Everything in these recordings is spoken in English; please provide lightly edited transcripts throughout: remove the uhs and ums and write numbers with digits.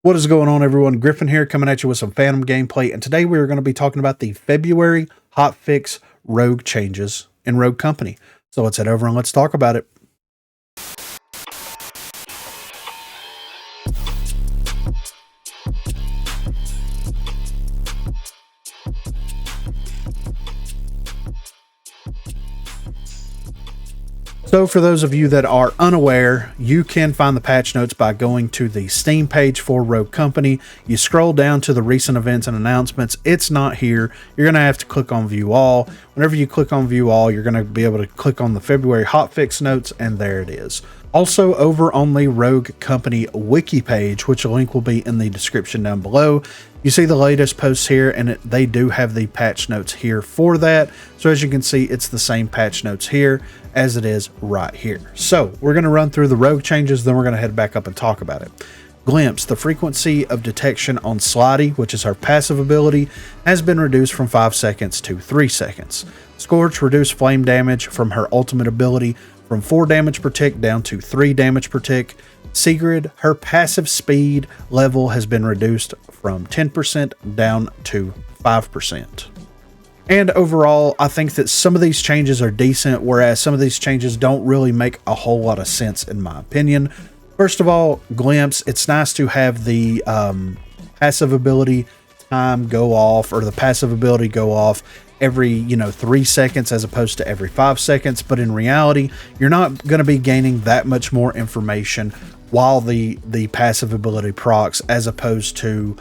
What is going on, everyone? Griffin here, coming at you with some Phantom gameplay, and today we are going to be talking about the February hotfix rogue changes in Rogue Company. So let's head over and let's talk about it. So for those of you that are unaware, you can find the patch notes by going to the Steam page for Rogue Company. You scroll down to the recent events and announcements. It's not here. You're going to have to click on View All. Whenever you click on View All, you're going to be able to click on the February hotfix notes, and there it is. Also, over on the Rogue Company wiki page, which the link will be in the description down below, you see the latest posts here, and they do have the patch notes here for that. So as you can see, it's the same patch notes here as it is right here. So we're going to run through the rogue changes, then we're going to head back up and talk about it. Glimpse, the frequency of detection on Slidey, which is her passive ability, has been reduced from 5 seconds to 3 seconds. Scorch, reduced flame damage from her ultimate ability from 4 damage per tick down to 3 damage per tick. Sigrid, her passive speed level has been reduced from 10% down to 5%. And overall, I think that some of these changes are decent, whereas some of these changes don't really make a whole lot of sense in my opinion. First of all, Glimpse, it's nice to have the passive ability time go off, or the passive ability go off every 3 seconds as opposed to every 5 seconds, but in reality you're not going to be gaining that much more information while the passive ability procs as opposed to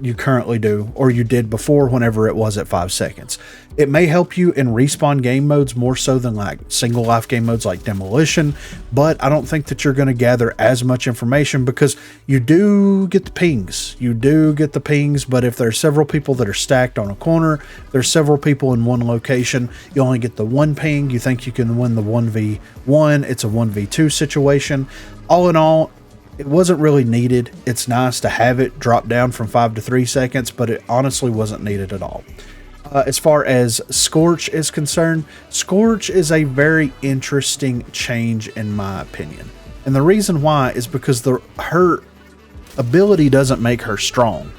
you currently do, or you did before whenever it was at 5 seconds. It may help you in respawn game modes more so than like single life game modes like Demolition, but I don't think that you're going to gather as much information because you do get the pings. But if there's several people that are stacked on a corner, there's several people in one location, you only get the one ping. You think you can win the 1v1. It's a 1v2 situation. All in all, it wasn't really needed. It's nice to have it drop down from 5 to 3 seconds, but it honestly wasn't needed at all. As far as Scorch is concerned, Scorch is a very interesting change in my opinion. And the reason why is because her ability doesn't make her strong.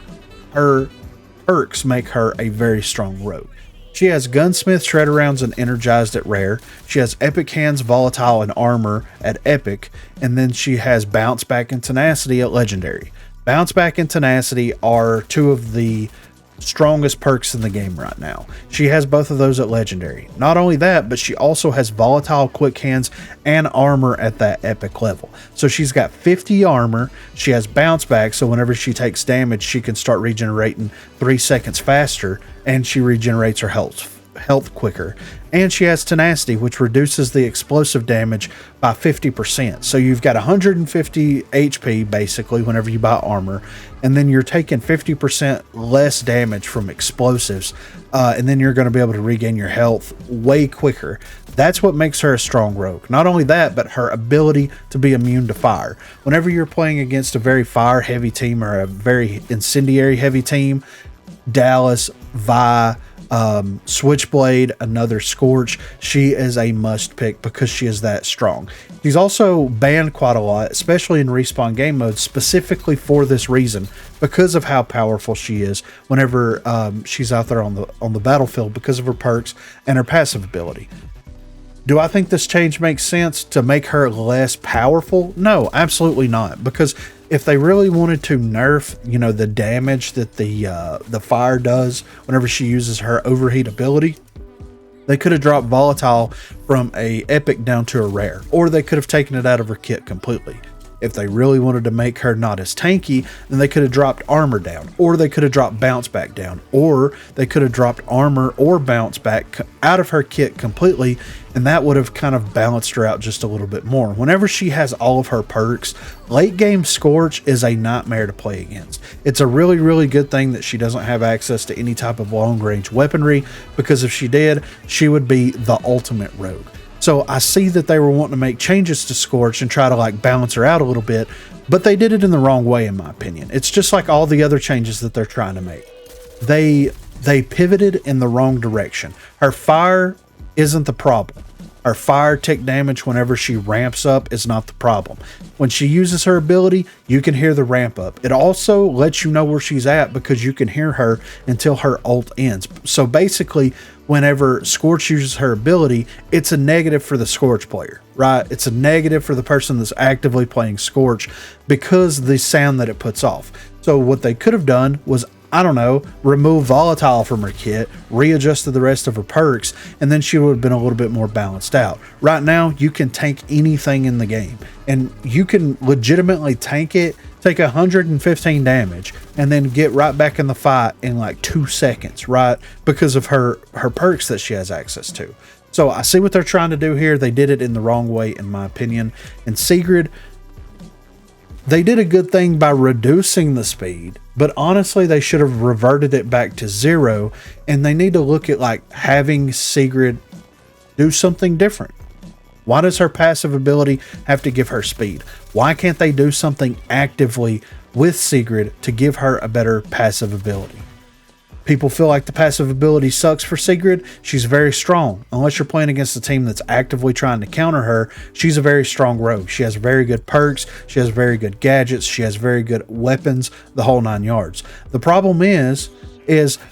Her perks make her a very strong rogue. She has Gunsmith, Shredder Rounds, and Energized at Rare. She has Epic Hands, Volatile, and Armor at Epic. And then she has Bounce Back and Tenacity at Legendary. Bounce Back and Tenacity are two of the strongest perks in the game right now. She has both of those at Legendary. Not only that, but she also has Volatile, Quick Hands, and Armor at that Epic level. So she's got 50 armor. She has Bounce Back, so whenever she takes damage, she can start regenerating 3 seconds faster, and she regenerates her health quicker. And she has Tenacity, which reduces the explosive damage by 50%. So you've got 150 HP basically whenever you buy armor, and then you're taking 50% less damage from explosives, and then you're going to be able to regain your health way quicker. That's what makes her a strong rogue. Not only that, but her ability to be immune to fire. Whenever you're playing against a very fire heavy team or a very incendiary heavy team, Dallas, Vi, Switchblade, another Scorch, she is a must pick because she is that strong. She's also banned quite a lot, especially in respawn game modes, specifically for this reason, because of how powerful she is whenever she's out there on the battlefield, because of her perks and her passive ability. Do I think this change makes sense to make her less powerful? No, absolutely not. Because if they really wanted to nerf, the damage that the fire does whenever she uses her overheat ability, they could have dropped Volatile from a epic down to a rare, or they could have taken it out of her kit completely. If they really wanted to make her not as tanky, then they could have dropped armor down, or they could have dropped bounce back down, or they could have dropped armor or bounce back out of her kit completely, and that would have kind of balanced her out just a little bit more. Whenever she has all of her perks, late game Scorch is a nightmare to play against. It's a really, really good thing that she doesn't have access to any type of long range weaponry, because if she did, she would be the ultimate rogue. So I see that they were wanting to make changes to Scorch and try to like balance her out a little bit, but they did it in the wrong way in my opinion. It's just like all the other changes that they're trying to make. They pivoted in the wrong direction. Her fire isn't the problem. Her fire tick damage whenever she ramps up is not the problem. When she uses her ability, you can hear the ramp up. It also lets you know where she's at because you can hear her until her ult ends. So basically, whenever Scorch uses her ability, it's a negative for the Scorch player, right? It's a negative for the person that's actively playing Scorch because of the sound that it puts off. So what they could have done was, I don't know, remove Volatile from her kit, readjusted the rest of her perks, and then she would have been a little bit more balanced out. Right now, you can tank anything in the game, and you can legitimately tank it, take 115 damage, and then get right back in the fight in like 2 seconds, right? Because of her perks that she has access to. So I see what they're trying to do here. They did it in the wrong way, in my opinion. And Sigrid, they did a good thing by reducing the speed, but honestly, they should have reverted it back to 0, and they need to look at like having Sigrid do something different. Why does her passive ability have to give her speed? Why can't they do something actively with Sigrid to give her a better passive ability? People feel like the passive ability sucks for Sigrid. She's very strong. Unless you're playing against a team that's actively trying to counter her, she's a very strong rogue. She has very good perks. She has very good gadgets. She has very good weapons, the whole 9 yards. The problem is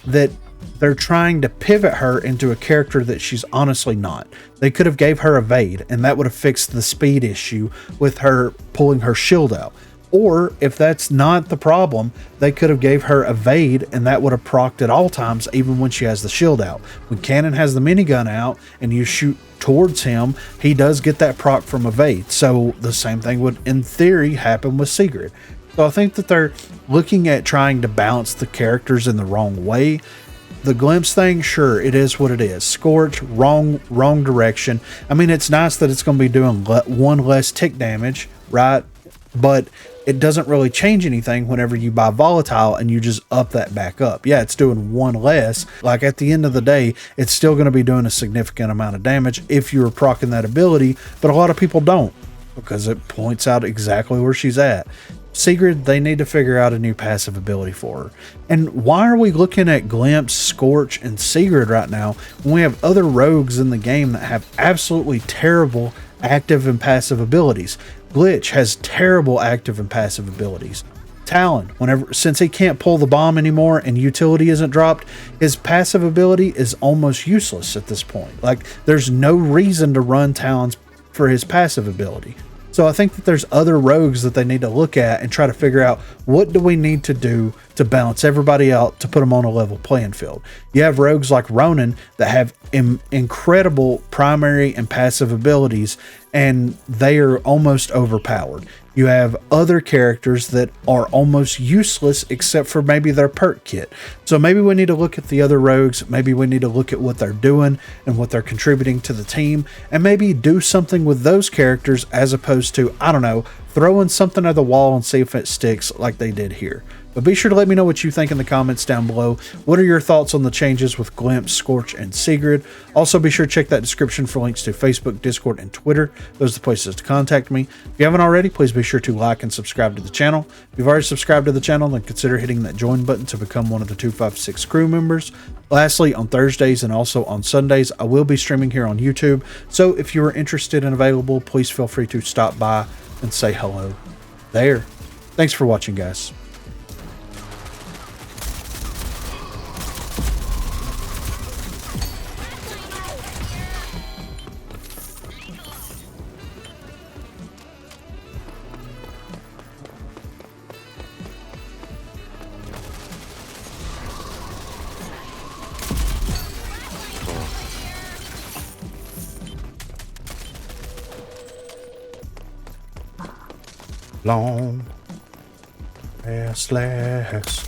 that they're trying to pivot her into a character that she's honestly not. They could have gave her evade, and that would have fixed the speed issue with her pulling her shield out. Or if that's not the problem, they could have gave her evade, and that would have procced at all times, even when she has the shield out. When Cannon has the minigun out and you shoot towards him, he does get that proc from evade. So the same thing would, in theory, happen with Sigrid. So I think that they're looking at trying to balance the characters in the wrong way. The glimpse thing, sure, it is what it is. Scorch, wrong direction. I mean, it's nice that it's going to be doing 1 less tick damage, right? But it doesn't really change anything whenever you buy Volatile and you just up that back up. Yeah, it's doing 1 less. Like at the end of the day, it's still going to be doing a significant amount of damage if you're proccing that ability, but a lot of people don't because it points out exactly where she's at. Sigrid, they need to figure out a new passive ability for her. And why are we looking at Glimpse, Scorch, and Sigrid right now when we have other rogues in the game that have absolutely terrible active and passive abilities? Glitch has terrible active and passive abilities. Talon, since he can't pull the bomb anymore and utility isn't dropped, his passive ability is almost useless at this point. Like, there's no reason to run Talons for his passive ability. So I think that there's other rogues that they need to look at and try to figure out, what do we need to do to balance everybody out to put them on a level playing field. You have rogues like Ronin that have incredible primary and passive abilities, and they are almost overpowered. You have other characters that are almost useless except for maybe their perk kit. So maybe we need to look at the other rogues. Maybe we need to look at what they're doing and what they're contributing to the team, and maybe do something with those characters as opposed to, I don't know, throwing something at the wall and see if it sticks like they did here. But be sure to let me know what you think in the comments down below. What are your thoughts on the changes with Glimpse, Scorch, and Sigrid? Also, be sure to check that description for links to Facebook, Discord, and Twitter. Those are the places to contact me. If you haven't already, please be sure to like and subscribe to the channel. If you've already subscribed to the channel, then consider hitting that join button to become one of the 256 crew members. Lastly, on Thursdays and also on Sundays, I will be streaming here on YouTube. So if you are interested and available, please feel free to stop by and say hello there. Thanks for watching, guys. Long last.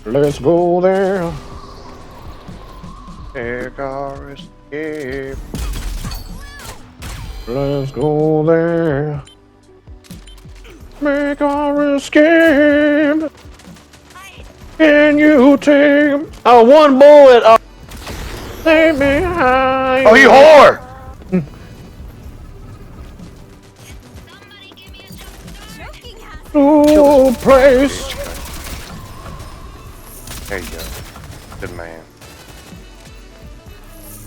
Let's go there. Take our escape. Let's go there. Make our escape. Can you take one bullet? Take me high. Oh, you whore! Oh, place. There you go. Good man.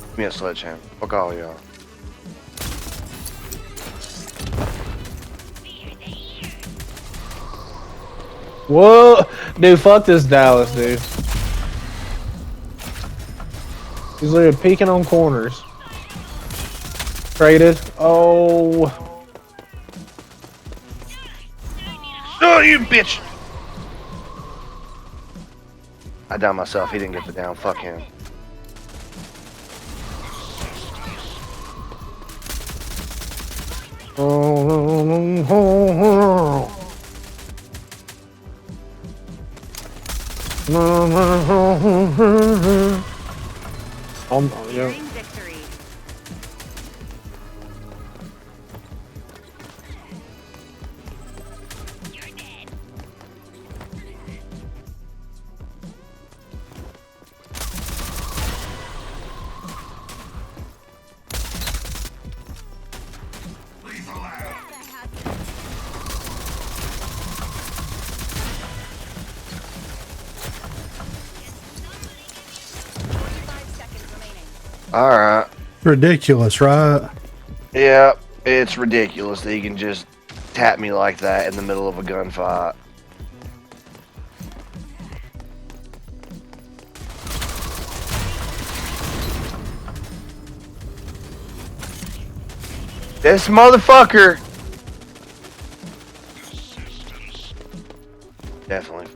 Give me a sledgehammer. Fuck all y'all. Whoa, dude, fuck this Dallas, dude. He's literally peeking on corners. Traded. Oh. Oh, you bitch! I downed myself. He didn't get the down. Fuck him. Yeah. Alright. Ridiculous, right? Yeah, it's ridiculous that you can just tap me like that in the middle of a gunfight. This motherfucker! Definitely.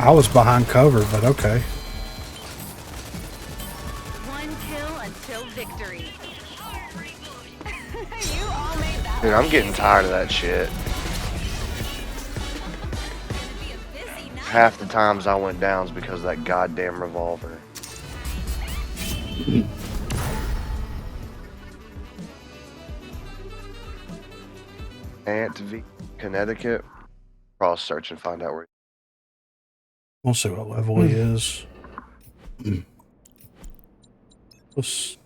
I was behind cover, but okay. One kill until victory. You all made that. Dude, I'm getting tired of that shit. Half the times I went down is because of that goddamn revolver. Ant Connecticut. Cross search and find out where. We'll see what level he is. Let's